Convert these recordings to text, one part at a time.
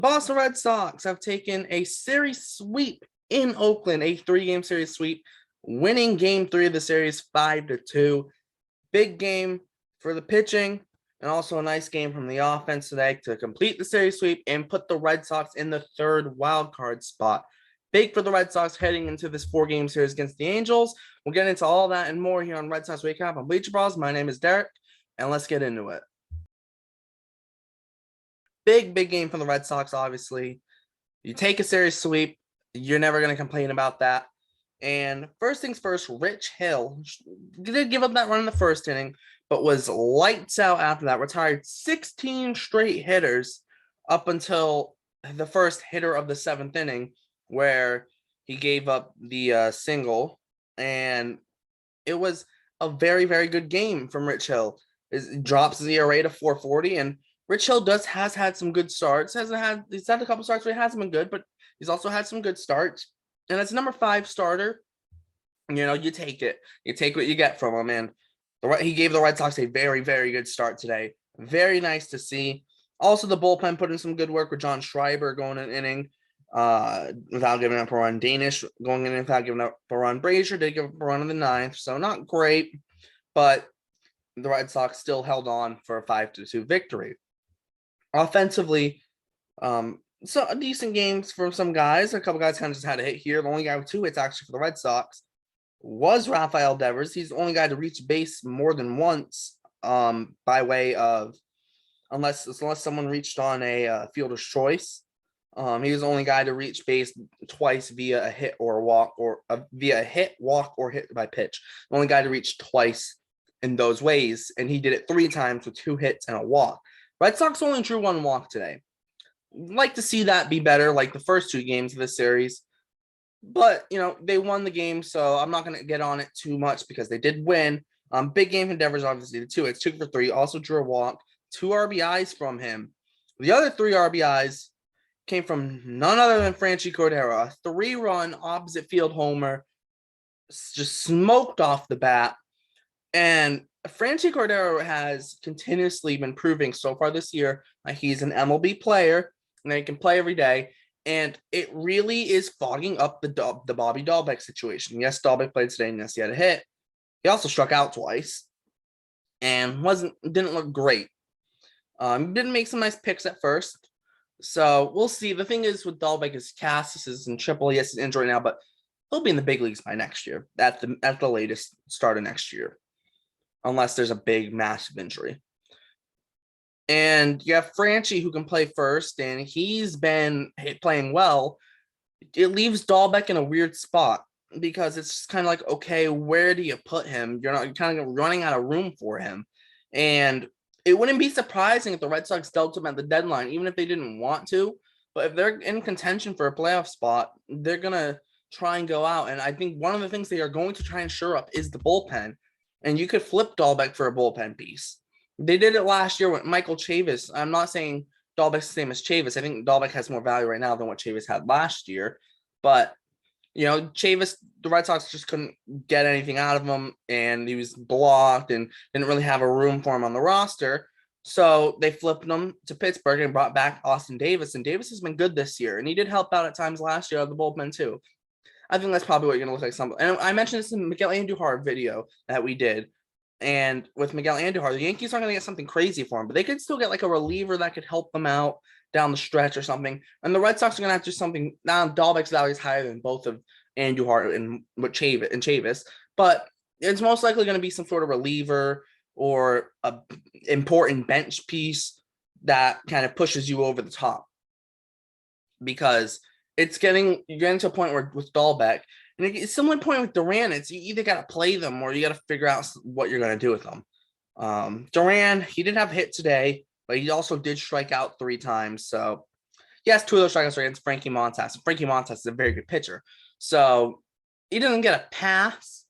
Boston Red Sox have taken a series sweep in Oakland, a 3-game series sweep, winning game 3 of the series 5-2. Big game for the pitching and also a nice game from the offense today to complete the series sweep and put the Red Sox in the third wild card spot. Big for the Red Sox heading into this 4-game series against the Angels. We'll get into all that and more here on Red Sox Recap on Bleacher Brawls. My name is Derrik, and let's get into it. Big game for the Red Sox, obviously. You take a series sweep, you're never going to complain about that. And first things first, Rich Hill did give up that run in the first inning, but was lights out after that. Retired 16 straight hitters up until the first hitter of the 7th inning, where he gave up the single. And it was a very good game from Rich Hill. It drops his ERA to 4.40, and Rich Hill has had some good starts. He's had a couple starts where he hasn't been good, but he's also had some good starts. And as a number 5 starter, you take it. You take what you get from him. And he gave the Red Sox a very good start today. Very nice to see. Also, the bullpen put in some good work with John Schreiber going an inning without giving up a run. Danish going in without giving up a run. Bleacher did give up a run in the 9th, so not great. But the Red Sox still held on for a 5-2 victory. Offensively, so decent games from some guys. A couple guys kind of just had a hit here. The only guy with 2 hits actually for the Red Sox was Rafael Devers. He's the only guy to reach base more than once by way of, unless someone reached on a fielder's choice. He was the only guy to reach base twice via a hit or a walk, or via a hit, walk, or hit by pitch. The only guy to reach twice in those ways, and he did it 3 times with 2 hits and a walk. Red Sox only drew 1 walk today. Like to see that be better, like the first 2 games of this series. But, they won the game, so I'm not going to get on it too much because they did win. Big game from Devers, obviously, the 2 hits, 2 for 3, also drew a walk, 2 RBIs from him. The other 3 RBIs came from none other than Franchy Cordero, a 3-run opposite field homer, just smoked off the bat. And Franchy Cordero has continuously been proving so far this year that he's an MLB player and he can play every day. And it really is fogging up the Bobby Dalbec situation. Yes, Dalbec played today, and yes, he had a hit. He also struck out twice and didn't look great. Didn't make some nice picks at first. So we'll see. The thing is with Dalbec is Cassis is in AAA. Yes, he's injured now, but he'll be in the big leagues by next year. At the latest, start of next year. Unless there's a big, massive injury. And you have Franchy who can play first, and he's been playing well. It leaves Dalbec in a weird spot because it's kind of like, okay, where do you put him? You're kind of running out of room for him. And it wouldn't be surprising if the Red Sox dealt him at the deadline, even if they didn't want to. But if they're in contention for a playoff spot, they're going to try and go out. And I think one of the things they are going to try and shore up is the bullpen. And you could flip Dalbec for a bullpen piece. They did it last year with Michael Chavis. I'm not saying Dalbec's the same as Chavis. I think Dalbec has more value right now than what Chavis had last year. But, Chavis, the Red Sox just couldn't get anything out of him, and he was blocked and didn't really have a room for him on the roster. So they flipped him to Pittsburgh and brought back Austin Davis. And Davis has been good this year, and he did help out at times last year on the bullpen too. I think that's probably what you're going to look like. And I mentioned this in Miguel Andujar video that we did. And with Miguel Andujar, the Yankees aren't going to get something crazy for him, but they could still get like a reliever that could help them out down the stretch or something. And the Red Sox are going to have to do something. Now, Dalbec's value is higher than both of Andujar and Chavis, but it's most likely going to be some sort of reliever or a important bench piece that kind of pushes you over the top. Because you're getting to a point where with Dalbec, and it's similar point with Duran, it's you either got to play them or you got to figure out what you're going to do with them. Duran, he did have a hit today, but he also did strike out 3 times. So, yes, 2 of those strikeouts are against Frankie Montas. Frankie Montas is a very good pitcher. So, he doesn't get a pass,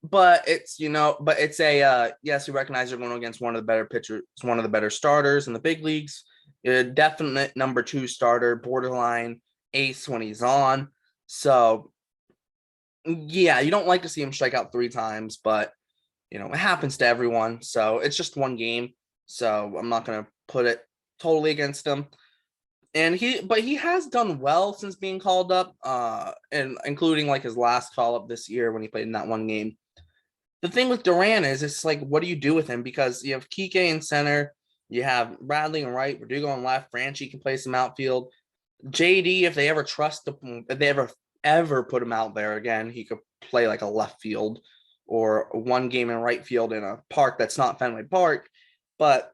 but it's, yes, we recognize you're going against one of the better pitchers, one of the better starters in the big leagues. A definite number 2 starter, borderline ace when he's on. So, yeah, you don't like to see him strike out 3 times, but, it happens to everyone. So it's just one game. So I'm not going to put it totally against him. but he has done well since being called up, and including like his last call up this year when he played in that one game. The thing with Duran is it's like, what do you do with him? Because you have Kike in center, you have Bradley in right, Verdugo on left, Franchy can play some outfield. JD, if they ever if they ever put him out there again, he could play like a left field or one game in right field in a park that's not Fenway Park. But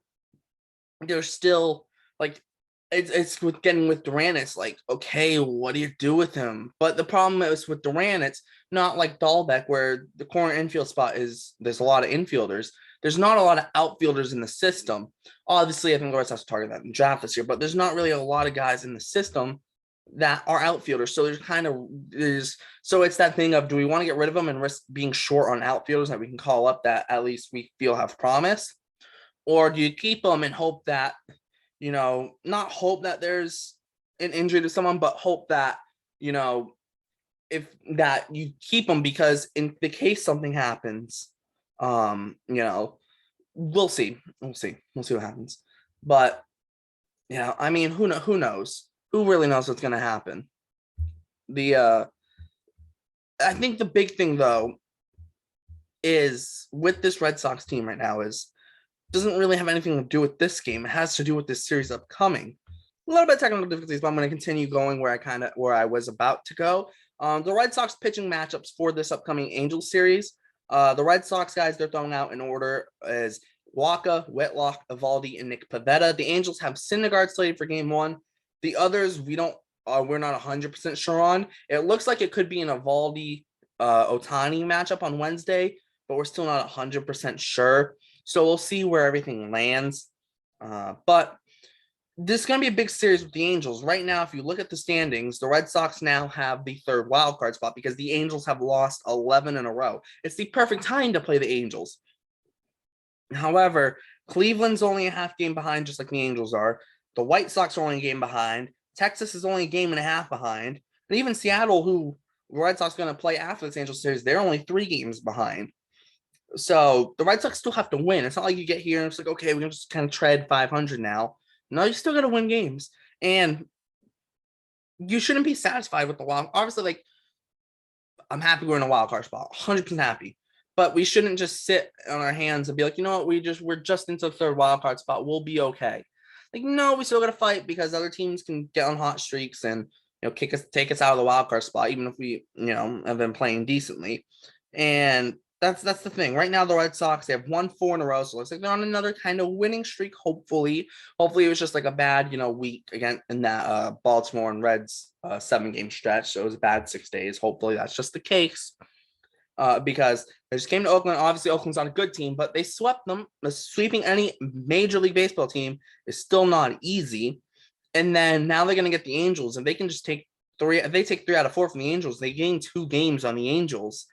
there's still like it's with getting with Duran, it's like, okay, what do you do with him? But the problem is with Duran, it's not like Dahlbeck where the corner infield spot there's a lot of infielders. There's not a lot of outfielders in the system. Obviously, I think the Red Sox target that in draft this year, but there's not really a lot of guys in the system that are outfielders. So so it's that thing of, do we want to get rid of them and risk being short on outfielders that we can call up that at least we feel have promise? Or do you keep them and hope that, not hope that there's an injury to someone, but hope that, if that you keep them because in the case something happens, we'll see. We'll see what happens. But yeah, I mean, who knows? Who really knows what's going to happen? I think the big thing though is with this Red Sox team right now doesn't really have anything to do with this game. It has to do with this series upcoming. A little bit of technical difficulties, but I'm going to continue going where I was about to go. The Red Sox pitching matchups for this upcoming Angels series. The Red Sox guys they're throwing out in order is Waka, Whitlock, Evaldi, and Nick Pivetta. The Angels have Syndergaard slated for game 1. The others we're not 100% sure on. It looks like it could be an Evaldi Ohtani matchup on Wednesday, but we're still not 100% sure. So we'll see where everything lands. But this is going to be a big series with the Angels. Right now, if you look at the standings, the Red Sox now have the 3rd wild card spot because the Angels have lost 11 in a row. It's the perfect time to play the Angels. However, Cleveland's only a half game behind, just like the Angels are. The White Sox are only a game behind. Texas is only a game and a half behind. And even Seattle, who the Red Sox are going to play after this Angels series, they're only 3 games behind. So the Red Sox still have to win. It's not like you get here and it's like, okay, we can just kind of tread 500 now. No, you still got to win games. And you shouldn't be satisfied with the wild. Obviously, like, I'm happy we're in a wild card spot, 100% happy. But we shouldn't just sit on our hands and be like, you know what, we're just into the 3rd wild card spot. We'll be okay. Like, no, we still got to fight because other teams can get on hot streaks and take us out of the wild card spot, even if we have been playing decently. And that's the thing. Right now, the Red Sox, they have won 4 in a row, so it looks like they're on another kind of winning streak. Hopefully, it was just like a bad week again in that Baltimore and Reds 7-game stretch. So it was a bad 6 days. Hopefully, that's just the case. Because they just came to Oakland. Obviously, Oakland's not a good team, but they swept them. Sweeping any Major League Baseball team is still not easy. And then now they're going to get the Angels, and they can just take 3. If they take 3 out of 4 from the Angels, they gain 2 games on the Angels.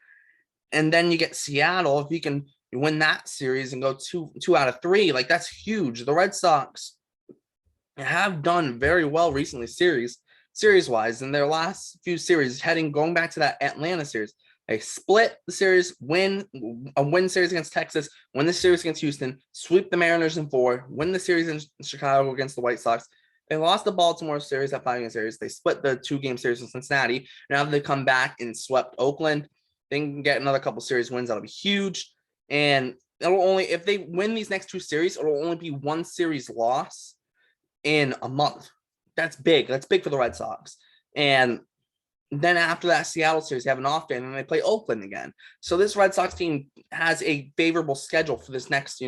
And then you get Seattle. If you can win that series and go 2 out of 3, like, that's huge. The Red Sox have done very well recently, series-wise. In their last few series, going back to that Atlanta series, they split the series, win series against Texas, win the series against Houston, sweep the Mariners in 4, win the series in Chicago against the White Sox. They lost the Baltimore series, that 5-game series. They split the 2-game series in Cincinnati. Now they come back and swept Oakland. They can get another couple series wins. That'll be huge. And if they win these next 2 series, it'll only be 1 series loss in a month. That's big. That's big for the Red Sox. And then after that Seattle series, they have an off day, and then they play Oakland again. So this Red Sox team has a favorable schedule for this next,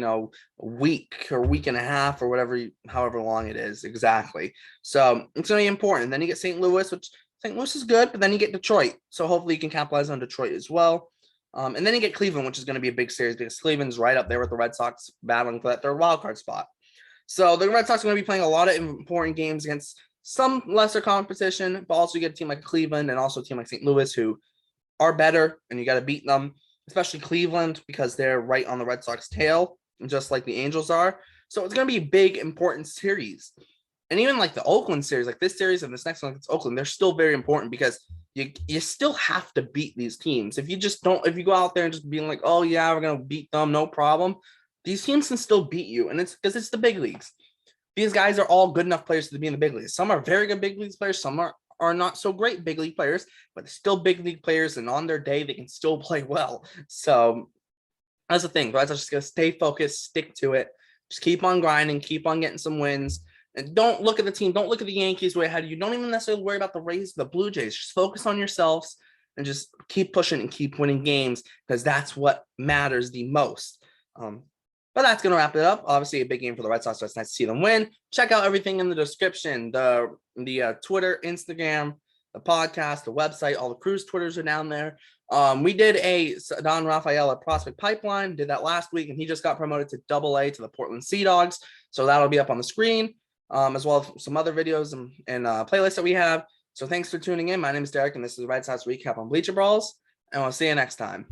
week or week and a half or however long it is exactly. So it's going to be important. And then you get St. Louis, which St. Louis is good, but then you get Detroit. So hopefully you can capitalize on Detroit as well. And then you get Cleveland, which is going to be a big series because Cleveland's right up there with the Red Sox battling for that 3rd wild card spot. So the Red Sox are going to be playing a lot of important games against some lesser competition, but also you get a team like Cleveland and also a team like St. Louis who are better, and you got to beat them, especially Cleveland because they're right on the Red Sox tail, just like the Angels are. So it's going to be a big, important series. And even like the Oakland series, like this series and this next one against Oakland, they're still very important because you still have to beat these teams. If you go out there and just being like, oh yeah, we're going to beat them, no problem. These teams can still beat you. And it's because it's the big leagues. these guys are all good enough players to be in the big leagues. Some are very good big league players. Some are not so great big league players, but still big league players. And on their day, they can still play well. So that's the thing. Guys are just going to stay focused, stick to it. Just keep on grinding, keep on getting some wins. And don't look at the team. Don't look at the Yankees way ahead of you. Don't even necessarily worry about the Rays, the Blue Jays. Just focus on yourselves and just keep pushing and keep winning games because that's what matters the most. But that's going to wrap it up. Obviously, a big game for the Red Sox, so it's nice to see them win. Check out everything in the description, the Twitter, Instagram, the podcast, the website, all the Crew's Twitters are down there. We did a Don Rafael at Prospect Pipeline, did that last week, and he just got promoted to AA to the Portland Sea Dogs. So that'll be up on the screen, as well as some other videos and playlists that we have. So thanks for tuning in. My name is Derek, and this is the Red Sox Recap on Bleacher Brawls, and we'll see you next time.